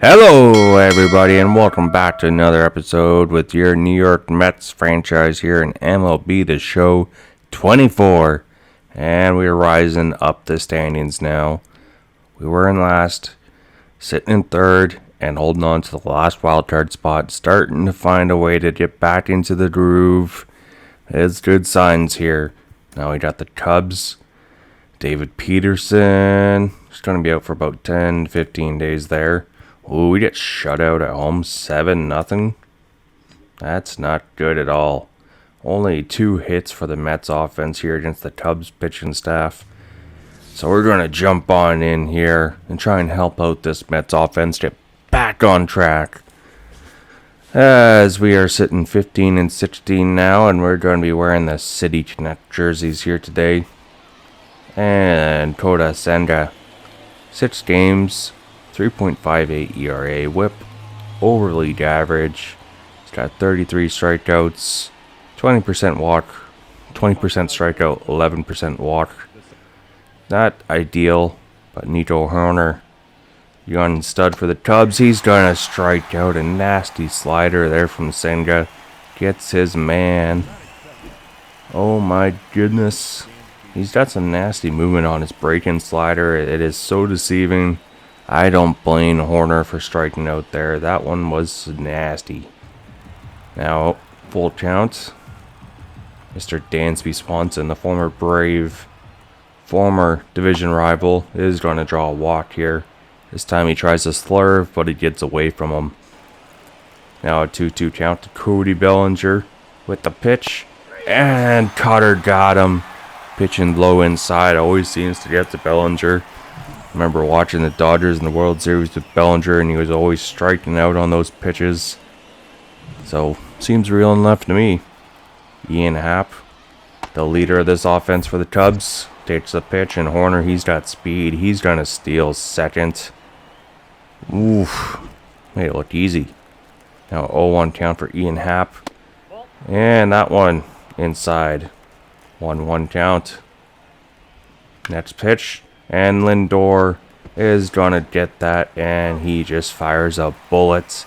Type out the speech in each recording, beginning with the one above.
Hello, everybody, and welcome back to another episode with your New York Mets franchise here in MLB The Show 24. And we're rising up the standings now. We were in last, sitting in third, and holding on to the last wildcard spot, starting to find a way to get back into the groove. It's good signs here. Now we got the Cubs. David Peterson is going to be out for about 10-15 days there. Ooh, we get shut out at home 7-0. That's not good at all. Only 2 hits for the Mets offense here against the Cubs pitching staff. So we're going to jump on in here and try and help out this Mets offense get back on track. As we are sitting 15-16 now, and we're going to be wearing the City Connect jerseys here today. And Kota Senga, 6 games, 3.58 ERA, whip over league average. He's got 33 strikeouts, 20% walk, 20% strikeout, 11% walk. Not ideal, but Nico Hoerner, young stud for the Cubs. He's gonna strike out a nasty slider there from Senga. Gets his man. Oh my goodness. He's got some nasty movement on his break-in slider. It is so deceiving. I don't blame Hoerner for striking out there. That one was nasty. Now, full count. Mr. Dansby Swanson, the former Brave, former division rival, is going to draw a walk here. This time he tries to slurve, but he gets away from him. Now a 2-2 count to Cody Bellinger with the pitch. And Cutter got him. Pitching low inside always seems to get to Bellinger. Remember watching the Dodgers in the World Series with Bellinger, and he was always striking out on those pitches. So, seems real enough to me. Ian Happ, the leader of this offense for the Cubs, takes the pitch, and Hoerner, he's got speed. He's going to steal second. Oof. Made it look easy. Now 0-1 count for Ian Happ. And that one inside. 1-1 count. Next pitch. And Lindor is going to get that. And he just fires up bullets.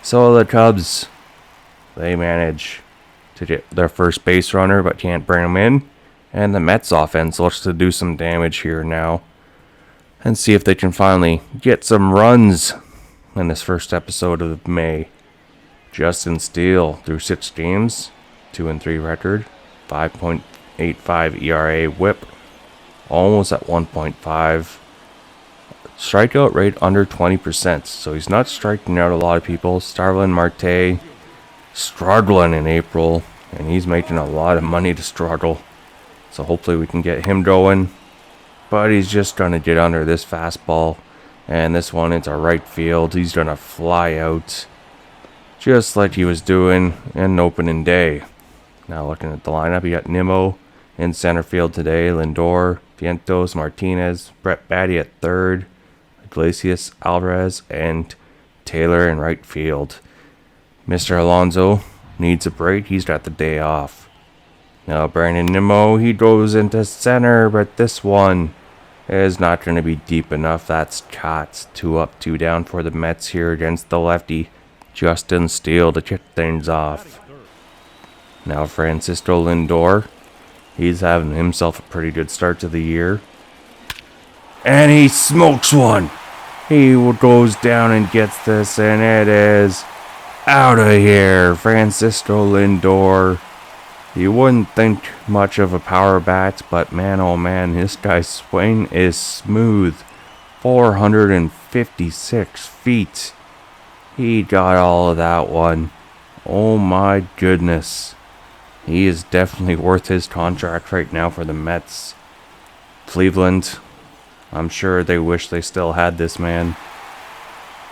So the Cubs, they manage to get their first base runner, but can't bring him in. And the Mets offense looks to do some damage here now. And see if they can finally get some runs in this first episode of May. Justin Steele through 6 games, 2-3 record, 5.85 ERA, whip almost at 1.5. Strikeout rate under 20%, so he's not striking out a lot of people. Starlin Marte struggling in April, and he's making a lot of money to struggle. So hopefully we can get him going. But he's just going to get under this fastball. And this one into right field. He's going to fly out. Just like he was doing in opening day. Now looking at the lineup, you got Nimmo in center field today. Lindor, Vientos, Martinez, Brett Baty at third. Iglesias, Alvarez, and Taylor in right field. Mr. Alonso needs a break. He's got the day off. Now Brandon Nimmo, he goes into center, but this one is not going to be deep enough. That's caught. 2 up, 2 down for the Mets here against the lefty Justin Steele to kick things off. Now Francisco Lindor, he's having himself a pretty good start to the year. And he smokes one. He goes down and gets this, and it is out of here. Francisco Lindor. You wouldn't think much of a power bat, but man, oh man, this guy's swing is smooth. 456 feet. He got all of that one. Oh my goodness. He is definitely worth his contract right now for the Mets. Cleveland, I'm sure they wish they still had this man.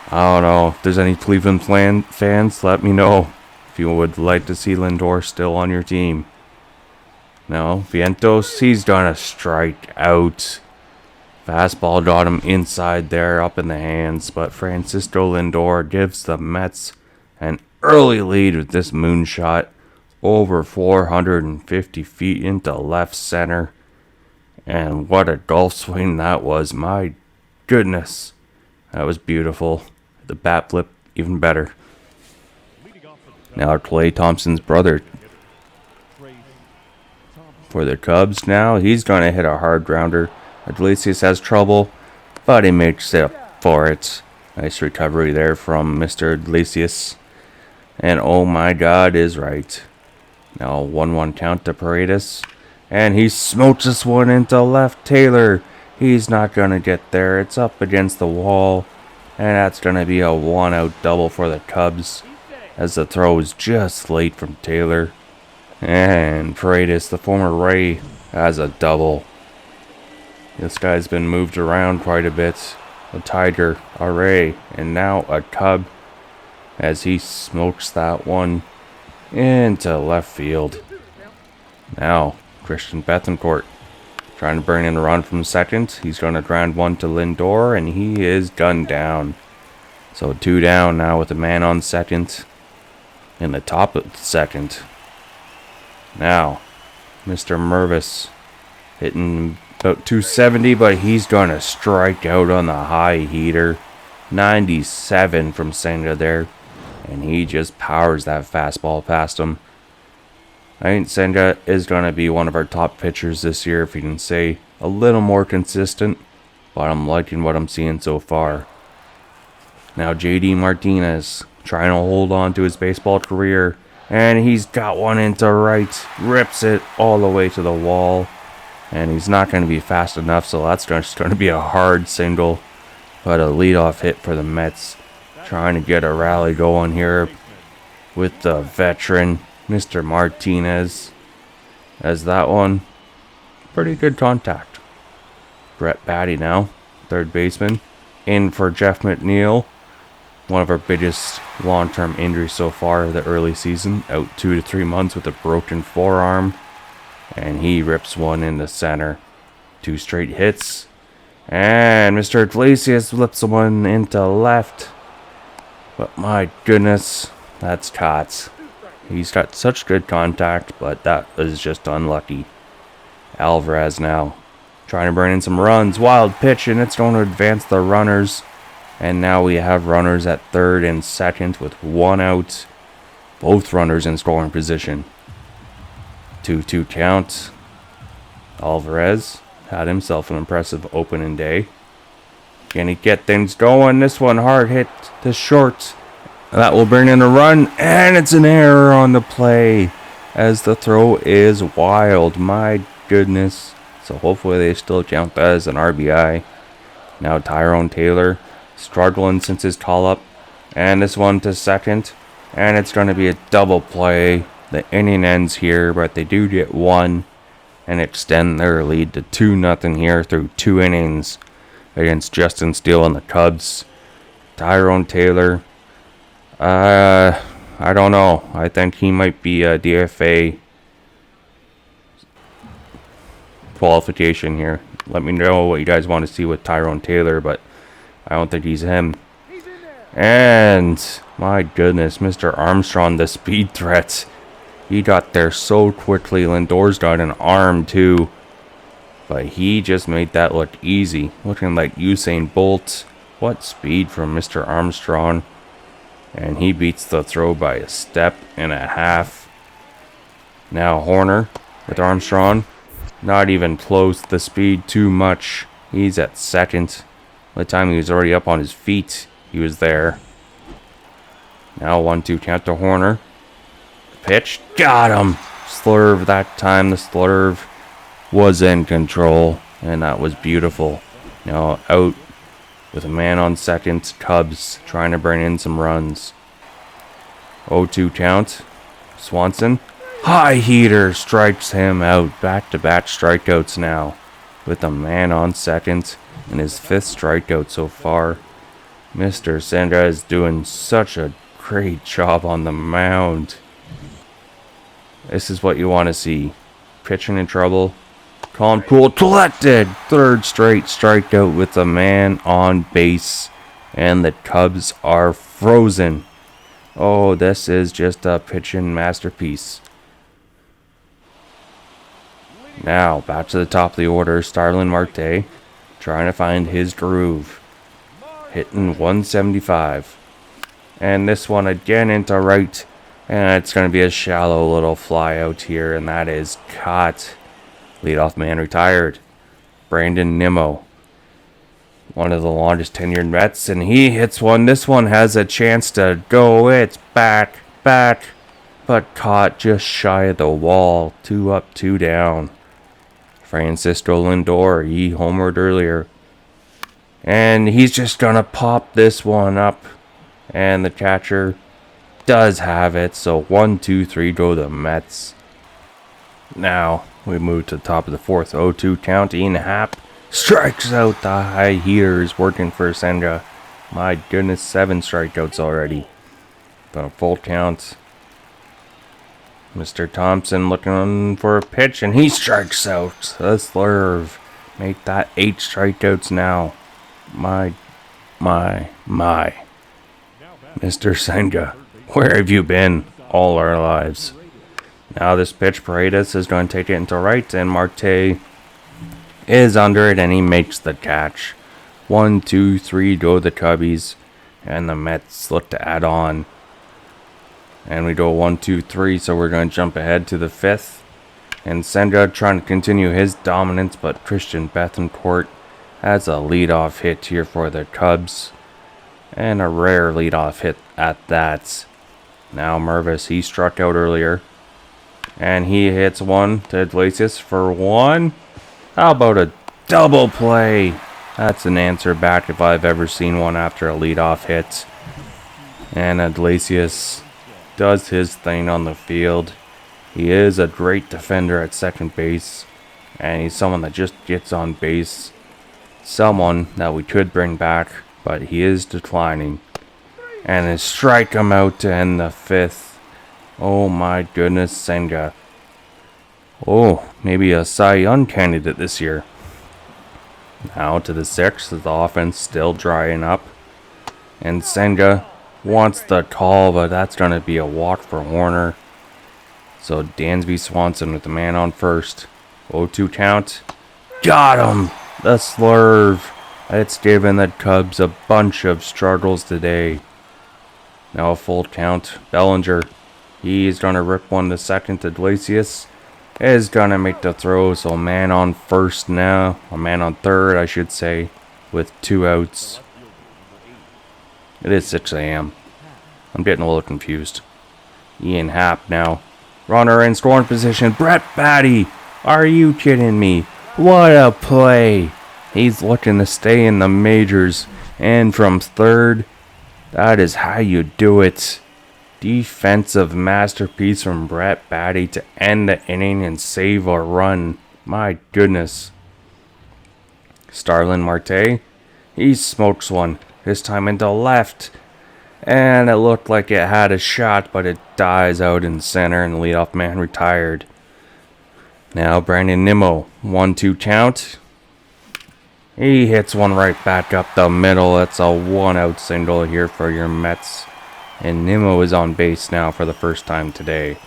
I don't know. If there's any Cleveland fans, let me know if you would like to see Lindor still on your team. No, Vientos, he's gonna strike out. Fastball got him inside there, up in the hands, but Francisco Lindor gives the Mets an early lead with this moonshot over 450 feet into left center. And what a golf swing that was. My goodness. That was beautiful. the bat flip even better. Now Klay Thompson's brother for the Cubs now. He's going to hit a hard grounder. Iglesias has trouble, but he makes up for it. Nice recovery there from Mr. Iglesias. And oh my God is right. Now 1-1 count to Paredes. And he smokes this one into left. Taylor, he's not going to get there. It's up against the wall. And that's going to be a 1-out double for the Cubs, as the throw is just late from Taylor. And Paredes, the former Ray, has a double. This guy's been moved around quite a bit. A Tiger, a Ray, and now a Cub, as he smokes that one into left field. Now, Christian Bethancourt trying to bring in a run from second. He's going to ground one to Lindor, and he is gunned down. So 2 down now with a man on second in the top of the second. Now, Mr. Mervis hitting about 270, but he's going to strike out on the high heater. 97 from Senga there, and he just powers that fastball past him. I think Senga is going to be one of our top pitchers this year, if you can say a little more consistent, but I'm liking what I'm seeing so far. Now JD Martinez trying to hold on to his baseball career, and he's got one into right, rips it all the way to the wall, and he's not going to be fast enough, so that's just going to be a hard single, but a leadoff hit for the Mets, trying to get a rally going here with the veteran Mr. Martinez, as that one, pretty good contact. Brett Baty now, third baseman, in for Jeff McNeil, one of our biggest long-term injuries so far of the early season, out 2 to 3 months with a broken forearm, and he rips one in the center. 2 straight hits, and Mr. Iglesias flips one into left, but my goodness, that's caught. He's got such good contact, but that was just unlucky. Alvarez now trying to bring in some runs. Wild pitch, and it's going to advance the runners. And now we have runners at third and second with 1 out. Both runners in scoring position. 2-2 count. Alvarez had himself an impressive opening day. Can he get things going? This one hard hit to short. That will bring in a run, and it's an error on the play, as the throw is wild. My goodness. So hopefully they still count that as an RBI. Now Tyrone Taylor struggling since his call-up, and this one to second, and it's going to be a double play. The inning ends here, but they do get 1 and extend their lead to 2-0 here through 2 innings against Justin Steele and the Cubs. Tyrone Taylor, I don't know. I think he might be a DFA qualification here. Let me know what you guys want to see with Tyrone Taylor, but I don't think he's him. And my goodness, Mr. Armstrong, the speed threat. He got there so quickly. Lindor's got an arm too, but he just made that look easy. Looking like Usain Bolt. What speed from Mr. Armstrong. And he beats the throw by a step and a half. Now Horner with Armstrong. Not even close. The speed too much. He's at second. By the time he was already up on his feet, he was there. Now 1-2 count to Horner. Pitch. Got him. Slurve that time. The slurve was in control. And that was beautiful. Now out with a man on second. Cubs trying to bring in some runs. 0-2 count. Swanson. High heater strikes him out. Back-to-back strikeouts now. With a man on second. And his 5th strikeout so far. Mr. Senga is doing such a great job on the mound. This is what you want to see. Pitching in trouble. Calm, cool, collected. 3rd straight strikeout with a man on base. And the Cubs are frozen. Oh, this is just a pitching masterpiece. Now, back to the top of the order. Starlin Marte trying to find his groove. hitting 175. And this one again into right. And it's going to be a shallow little fly out here. And that is caught. Leadoff man retired. Brandon Nimmo. One of the longest tenured Mets. And he hits one. This one has a chance to go. It's back. But caught just shy of the wall. 2 up, 2 down. Francisco Lindor. He homered earlier. And he's just going to pop this one up. And the catcher does have it. So 1, 2, 3 go the Mets. Now we move to the top of the fourth. 0-2 count. Ian Happ strikes out the high heaters working for Senga. My goodness, 7 strikeouts already. But a full count. Mr. Thompson looking for a pitch, and he strikes out. The slurve. Make that 8 strikeouts now. My. Mr. Senga, where have you been all our lives? Now this pitch, Paredes is going to take it into right, and Marte is under it, and he makes the catch. 1, 2, 3 go the Cubbies, and the Mets look to add on. And we go 1, 2, 3, so we're going to jump ahead to the 5th. And Senga trying to continue his dominance, but Christian Bethancourt has a leadoff hit here for the Cubs. And a rare leadoff hit at that. Now Mervis, he struck out earlier. And he hits one to Iglesias for 1. How about a double play? That's an answer back if I've ever seen one after a leadoff hit. And Iglesias does his thing on the field. He is a great defender at second base. And he's someone that just gets on base. Someone that we could bring back, but he is declining. And they strike him out to end the 5th. Oh my goodness, Senga. Oh, maybe a Cy Young candidate this year. Now to the 6th, the offense still drying up. And Senga wants the call, but that's going to be a walk for Warner. So Dansby Swanson with the man on first. 0-2 count. Got him! The slurve. It's given the Cubs a bunch of struggles today. Now a full count. Bellinger. He's going to rip one to second. Iglesias is going to make the throw. So man on first now. A man on third, I should say. With 2 outs. It is 6 a.m. I'm getting a little confused. Ian Happ now. Runner in scoring position. Brett Baty. Are you kidding me? What a play. He's looking to stay in the majors. And from third, that is how you do it. Defensive masterpiece from Brett Baty to end the inning and save a run. My goodness. Starlin Marte. He smokes one. This time into left. And it looked like it had a shot, but it dies out in center and the leadoff man retired. Now Brandon Nimmo. 1-2 count. He hits one right back up the middle. That's a 1-out single here for your Mets. And Nimmo is on base now for the first time today.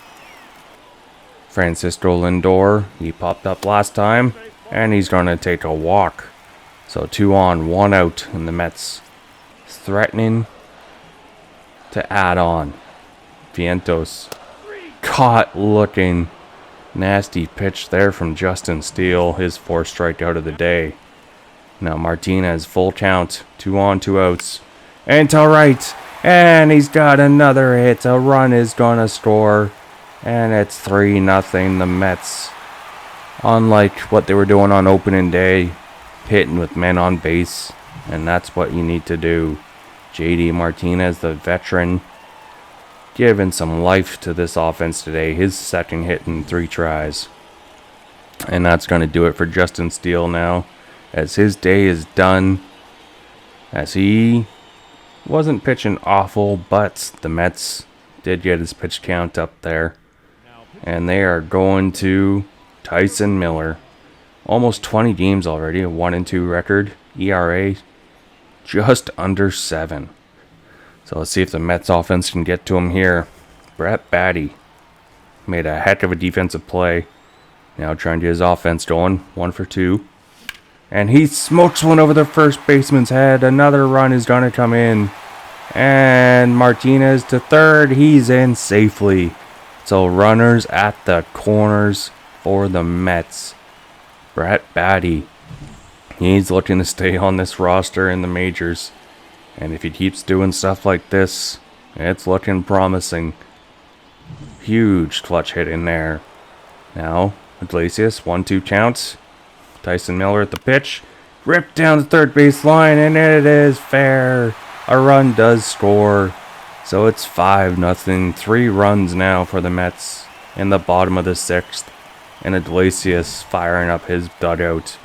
Francisco Lindor. He popped up last time. And he's going to take a walk. So 2 on, 1 out. And the Mets threatening to add on. Vientos. Caught looking. Nasty pitch there from Justin Steele. His 4th strikeout of the day. Now Martinez, full count. 2 on, 2 outs. And to right. And he's got another hit. A run is going to score. And it's 3-0. The Mets, unlike what they were doing on opening day, hitting with men on base. And that's what you need to do. JD Martinez, the veteran, giving some life to this offense today. His 2nd hit in 3 tries. And that's going to do it for Justin Steele now, as his day is done. As he wasn't pitching awful, but the Mets did get his pitch count up there. And they are going to Tyson Miller. Almost 20 games already, a 1-2 record. ERA just under 7. So let's see if the Mets offense can get to him here. Brett Baty made a heck of a defensive play. Now trying to get his offense going. 1 for 2. And he smokes one over the first baseman's head. Another run is going to come in. And Martinez to third. He's in safely. So runners at the corners for the Mets. Brett Baty. He's looking to stay on this roster in the majors. And if he keeps doing stuff like this, it's looking promising. Huge clutch hit in there. Now, Iglesias, 1-2 count. Tyson Miller at the pitch. Ripped down the third base line, and it is fair. A run does score. So it's 5-0. 3 runs now for the Mets in the bottom of the 6th. And Iglesias firing up his dugout.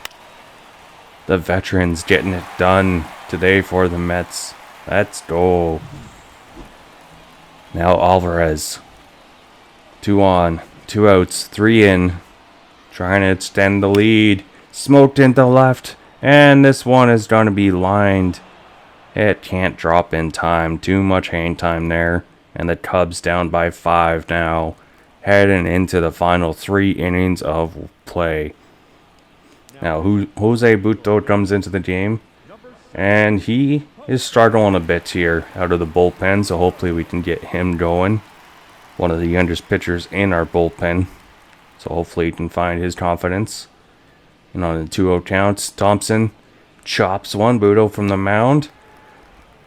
The veterans getting it done today for the Mets. Let's go. Now Alvarez. 2 on, 2 outs, 3 in. Trying to extend the lead. Smoked into left. And this one is going to be lined. It can't drop in time. Too much hang time there. And the Cubs down by 5 now. Heading into the final 3 innings of play. Now, Jose Butto comes into the game. And he is struggling a bit here out of the bullpen. So hopefully we can get him going. One of the youngest pitchers in our bullpen. So hopefully he can find his confidence. And on the 2-0 counts, Thompson chops one. Butto from the mound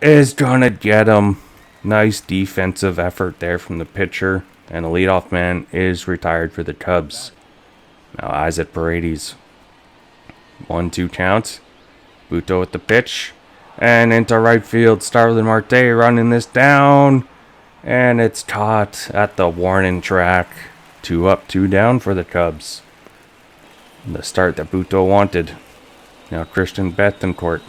is gonna get him. Nice defensive effort there from the pitcher. And the leadoff man is retired for the Cubs. Now Isaac Paredes. 1-2 count. Butto at the pitch. And into right field. Starlin Marte running this down. And it's caught at the warning track. 2 up, 2 down for the Cubs. The start that Butto wanted. Now Christian Bethancourt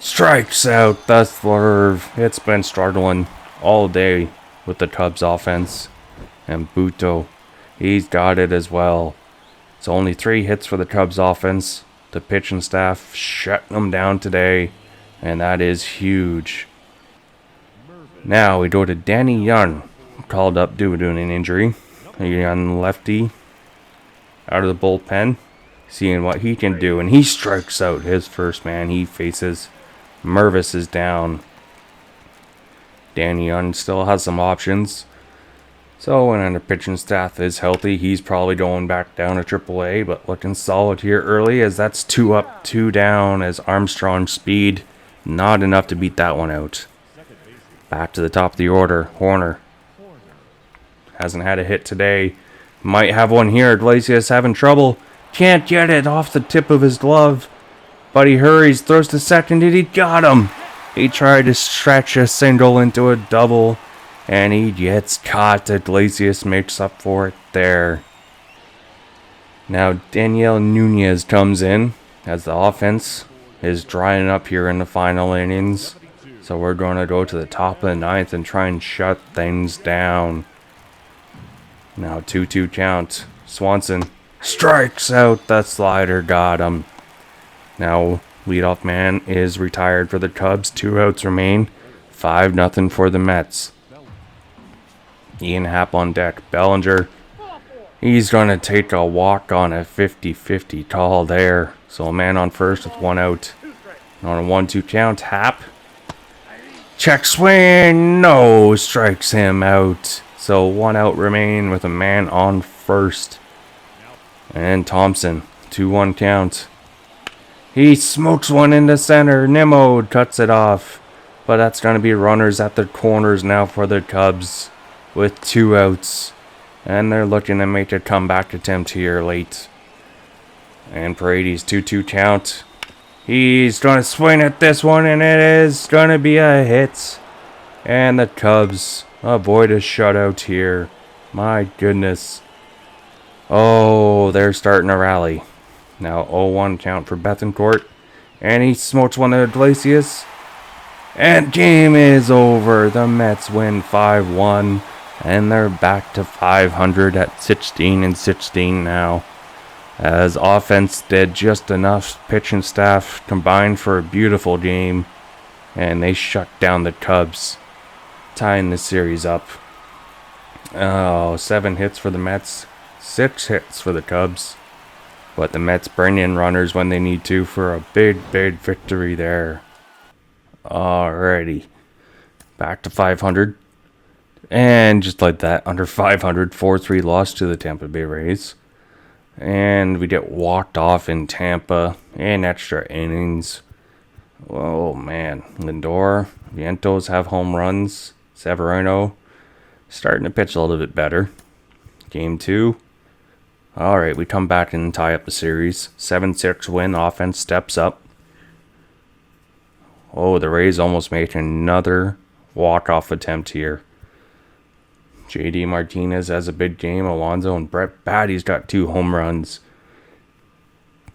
strikes out the Slurve. It's been struggling all day with the Cubs offense. And Butto, he's got it as well. So only 3 hits for the Cubs offense. The pitching staff shutting them down today. And that is huge. Now we go to Danny Young. Called up due to an injury. A young lefty. Out of the bullpen. Seeing what he can do. And he strikes out his first man he faces. Mervis is down. Danny Young still has some options. So when the pitching staff is healthy, he's probably going back down to AAA. But looking solid here early as that's 2 up, 2 down. As Armstrong's speed not enough to beat that one out. Back to the top of the order. Horner. Hasn't had a hit today. Might have one here. Iglesias having trouble. Can't get it off the tip of his glove. But he hurries. Throws to second. And he got him. He tried to stretch a single into a double. And he gets caught. Iglesias makes up for it there. Now Daniel Nunez comes in. As the offense is drying up here in the final innings. So we're going to go to the top of the 9th and try and shut things down. Now 2-2 count. Swanson strikes out the slider. Got him. Now leadoff man is retired for the Cubs. 2 outs remain. 5-0 for the Mets. Ian Happ on deck. Bellinger. He's going to take a walk on a 50-50 call there. So a man on first with 1 out. And on a 1-2 count, Happ. Check swing. No. Strikes him out. So 1 out remain with a man on first. And Thompson. 2-1 count. He smokes one into center. Nimmo cuts it off. But that's going to be runners at the corners now for the Cubs. With 2 outs. And they're looking to make a comeback attempt here late. And Paredes 2-2 count. He's going to swing at this one. And it is going to be a hit. And the Cubs avoid a shutout here. My goodness. Oh, they're starting to rally. Now 0-1 count for Bethancourt. And he smokes one to Iglesias. And game is over. The Mets win 5-1. And they're back to 500 at 16-16 now. As offense did just enough. Pitching staff combined for a beautiful game. And they shut down the Cubs. Tying the series up. Oh, 7 hits for the Mets. 6 hits for the Cubs. But the Mets bring in runners when they need to for a big victory there. Alrighty. Back to 500. And just like that, under 500, 4-3 loss to the Tampa Bay Rays. And we get walked off in Tampa in extra innings. Oh man, Lindor, Vientos have home runs. Severino starting to pitch a little bit better. Game 2. Alright, we come back and tie up the series. 7-6 win, offense steps up. Oh, the Rays almost made another walk-off attempt here. JD Martinez has a big game. Alonso and Brett Batty's got 2 home runs.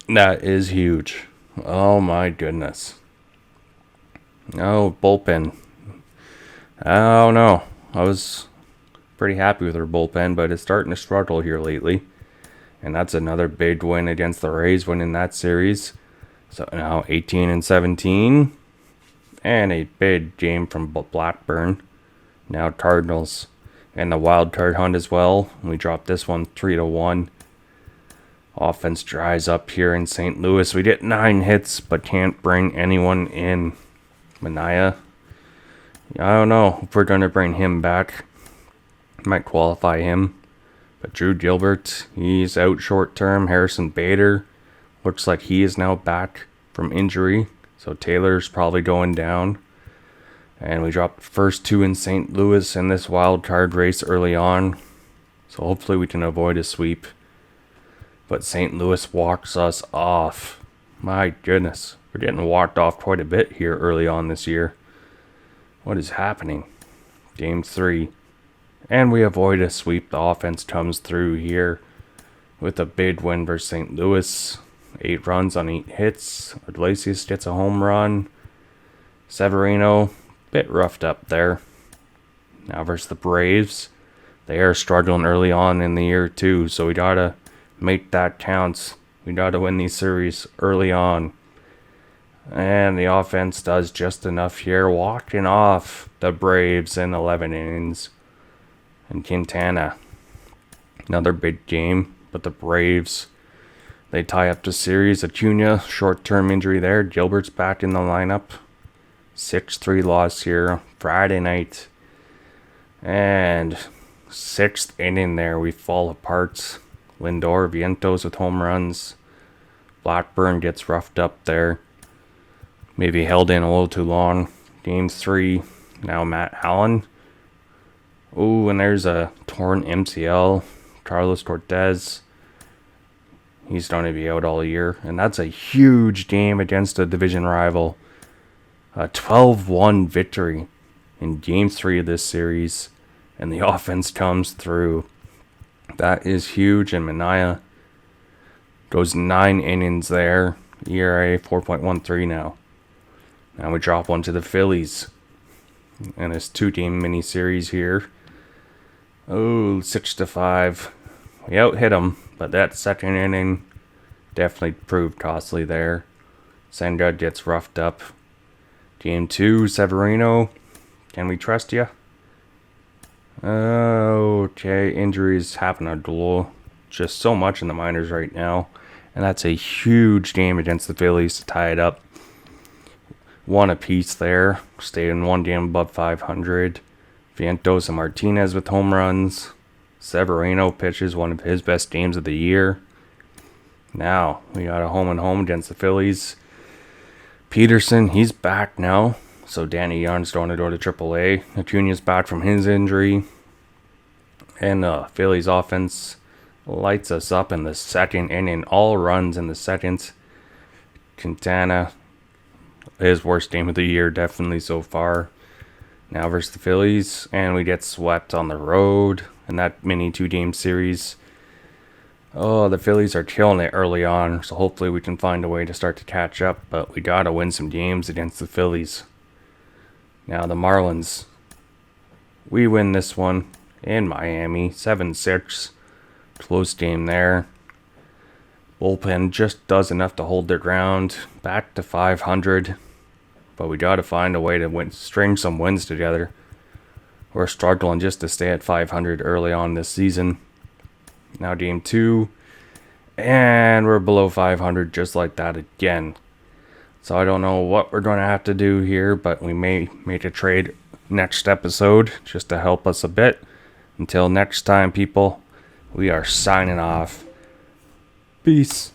That is huge. Oh my goodness. Oh, bullpen. Oh no. I was pretty happy with their bullpen, but it's starting to struggle here lately. And that's another big win against the Rays, winning that series. So now 18-17. And a big game from Blackburn. Now Cardinals. And the wild card hunt as well. We dropped this one 3-1. Offense dries up here in St. Louis. We get 9 hits, but can't bring anyone in. Manaea. I don't know if we're going to bring him back. Might qualify him. But Drew Gilbert, he's out short term. Harrison Bader looks like he is now back from injury. So Taylor's probably going down. And we dropped the first 2 in St. Louis in this wild card race early on. So hopefully we can avoid a sweep. But St. Louis walks us off. My goodness. We're getting walked off quite a bit here early on this year. What is happening? Game 3. And we avoid a sweep. The offense comes through here with a big win versus St. Louis. 8 runs on 8 hits. Iglesias gets a home run. Severino, bit roughed up there. Now versus the Braves. They are struggling early on in the year too, so we gotta make that count. We gotta win these series early on. And the offense does just enough here, walking off the Braves in 11 innings. And Quintana, another big game, but the Braves, they tie up the series. Acuna, short-term injury there. Gilbert's back in the lineup. 6-3 loss here, Friday night. And 6th inning there, we fall apart. Lindor, Vientos with home runs. Blackburn gets roughed up there. Maybe held in a little too long. Game 3, now Matt Allen. Ooh, and there's a torn MCL. Carlos Cortez. He's going to be out all year. And that's a huge game against a division rival. A 12-1 victory in Game 3 of this series. And the offense comes through. That is huge. And Manaea goes 9 innings there. ERA 4.13 now. Now we drop one to the Phillies. And this 2-game mini-series here. Oh, 6-5. We out-hit them, but that second inning definitely proved costly there. Sandra gets roughed up. Game 2, Severino. Can we trust you? Okay, injuries happen to duel just so much in the minors right now. And that's a huge game against the Phillies to tie it up. 1 apiece there. Staying 1 game above 500. Vientos and Martinez with home runs. Severino pitches one of his best games of the year. Now, we got a home and home against the Phillies. Peterson, he's back now. So Danny Young's going to go to AAA. Acuna's back from his injury. And Phillies offense lights us up in the second inning. All runs in the second. Quintana, his worst game of the year, definitely so far. Now versus the Phillies, and we get swept on the road in that mini 2-game series. Oh, the Phillies are killing it early on, so hopefully we can find a way to start to catch up, but we gotta win some games against the Phillies. Now the Marlins, we win this one in Miami, 7-6. Close game there. Bullpen just does enough to hold their ground. Back to 500. But we got to find a way to string some wins together. We're struggling just to stay at 500 early on this season. Now game 2. And we're below 500 just like that again. So I don't know what we're going to have to do here, but we may make a trade next episode just to help us a bit. Until next time, people, we are signing off. Peace.